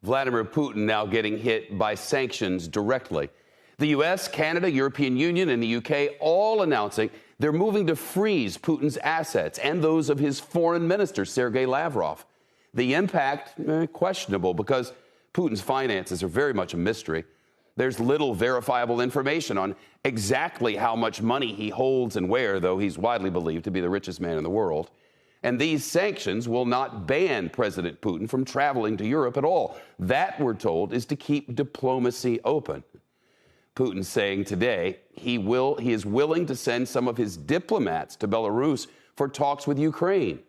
Vladimir Putin now getting hit by sanctions directly. The U.S., Canada, European Union, and the U.K. all announcing they're moving to freeze Putin's assets and those of his foreign minister, Sergei Lavrov. The impact, questionable, because Putin's finances are very much a mystery. There's little verifiable information on exactly how much money he holds and where, though he's widely believed to be the richest man in the world. And these sanctions will not ban President Putin from traveling to Europe at all. That, we're told, is to keep diplomacy open. Putin saying today he is willing to send some of his diplomats to Belarus for talks with Ukraine.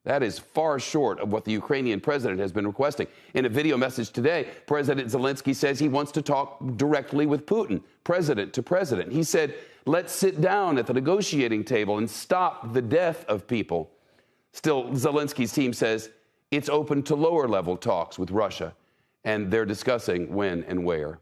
That is far short of what the Ukrainian president has been requesting. In a video message today, President Zelensky says he wants to talk directly with Putin, president to president. He said, let's sit down at the negotiating table and stop the death of people. Still, Zelensky's team says it's open to lower-level talks with Russia, and they're discussing when and where.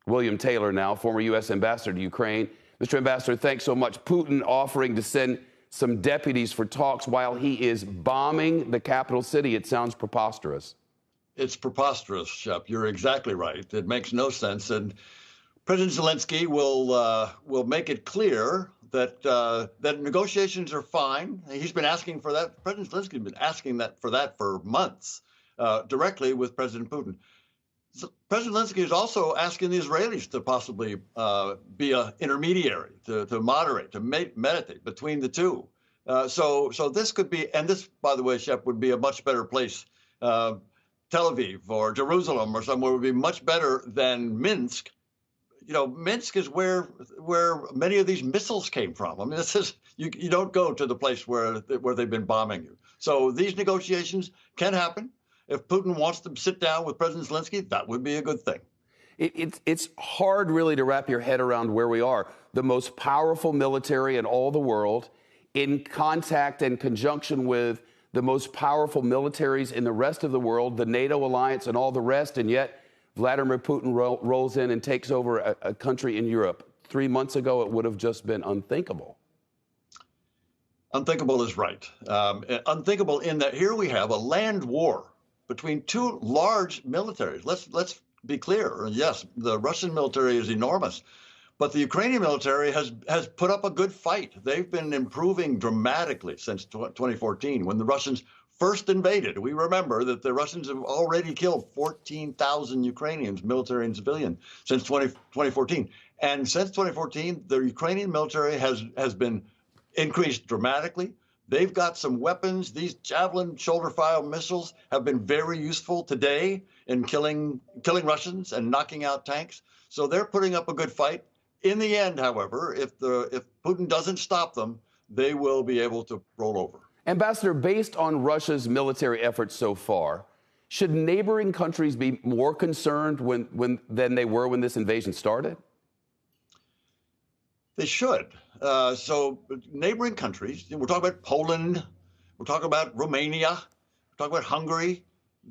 William Taylor now, former U.S. ambassador to Ukraine. Mr. Ambassador, thanks so much. Putin offering to send some deputies for talks while he is bombing the capital city. It sounds preposterous. It's preposterous, Shep. You're exactly right. It makes no sense. And President Zelensky will make it clear that that negotiations are fine. He's been asking for that. President Zelensky has been asking for that for months, directly with President Putin. So President Zelensky is also asking the Israelis to possibly be an intermediary, to moderate, to mediate between the two. So this could be, and this, by the way, Shep, would be a much better place. Tel Aviv or Jerusalem or somewhere would be much better than Minsk. You know, Minsk is where many of these missiles came from. I mean, this is you don't go to the place where they've been bombing you. So these negotiations can happen. If Putin wants to sit down with President Zelensky, that would be a good thing. It's hard really to wrap your head around where we are. The most powerful military in all the world, in contact and conjunction with the most powerful militaries in the rest of the world, the NATO alliance and all the rest, and yet Vladimir Putin rolls in and takes over a country in Europe. 3 months ago, it would have just been unthinkable. Unthinkable is right. Unthinkable in that here we have a land war between two large militaries. Let's be clear. Yes, the Russian military is enormous, but the Ukrainian military has put up a good fight. They've been improving dramatically since 2014 when the Russians first invaded. We remember that the Russians have already killed 14,000 Ukrainians, military and civilian, since 2014. And since 2014, the Ukrainian military has been increased dramatically. They've got some weapons. These Javelin shoulder-fire missiles have been very useful today in killing Russians and knocking out tanks. So they're putting up a good fight. In the end, however, if Putin doesn't stop them, they will be able to roll over. Ambassador, based on Russia's military efforts so far, should neighboring countries be more concerned than they were when this invasion started? They should. So neighboring countries, we're talking about Poland, we're talking about Romania, we're talking about Hungary.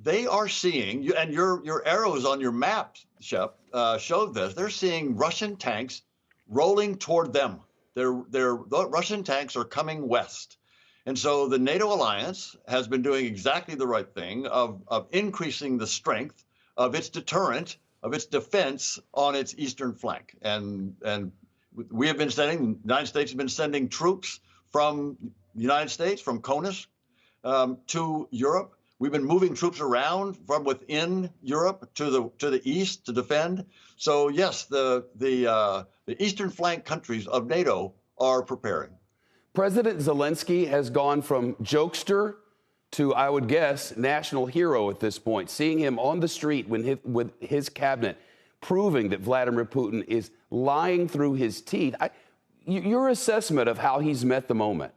They are seeing, and your arrows on your map, Shep, showed this. They're seeing Russian tanks rolling toward them. The Russian tanks are coming west. And so the NATO alliance has been doing exactly the right thing of increasing the strength of its deterrent, of its defense on its eastern flank. And we have been the United States has been sending troops from the United States, from CONUS, to Europe. We've been moving troops around from within Europe to the east to defend. So yes, the eastern flank countries of NATO are preparing. President Zelensky has gone from jokester to, I would guess, national hero at this point. Seeing him on the street with his cabinet, proving that Vladimir Putin is lying through his teeth. Your assessment of how he's met the moment?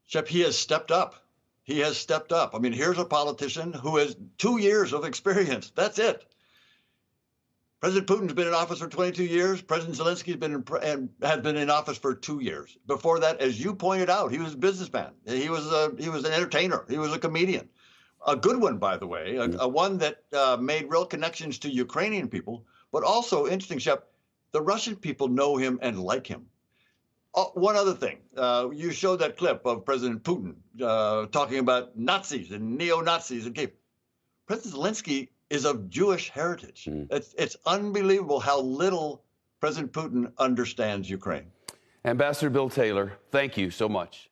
Shep, he has stepped up. He has stepped up. I mean, here's a politician who has 2 years of experience. That's it. President Putin's been in office for 22 years. President Zelensky has been in office for 2 years. Before that, as you pointed out, he was a businessman. He was an entertainer. He was a comedian. A good one, by the way, a one that made real connections to Ukrainian people, but also, interesting, Shep, the Russian people know him and like him. One other thing, you showed that clip of President Putin talking about Nazis and neo-Nazis and Kiev. President Zelensky is of Jewish heritage. Mm. It's unbelievable how little President Putin understands Ukraine. Ambassador Bill Taylor, thank you so much.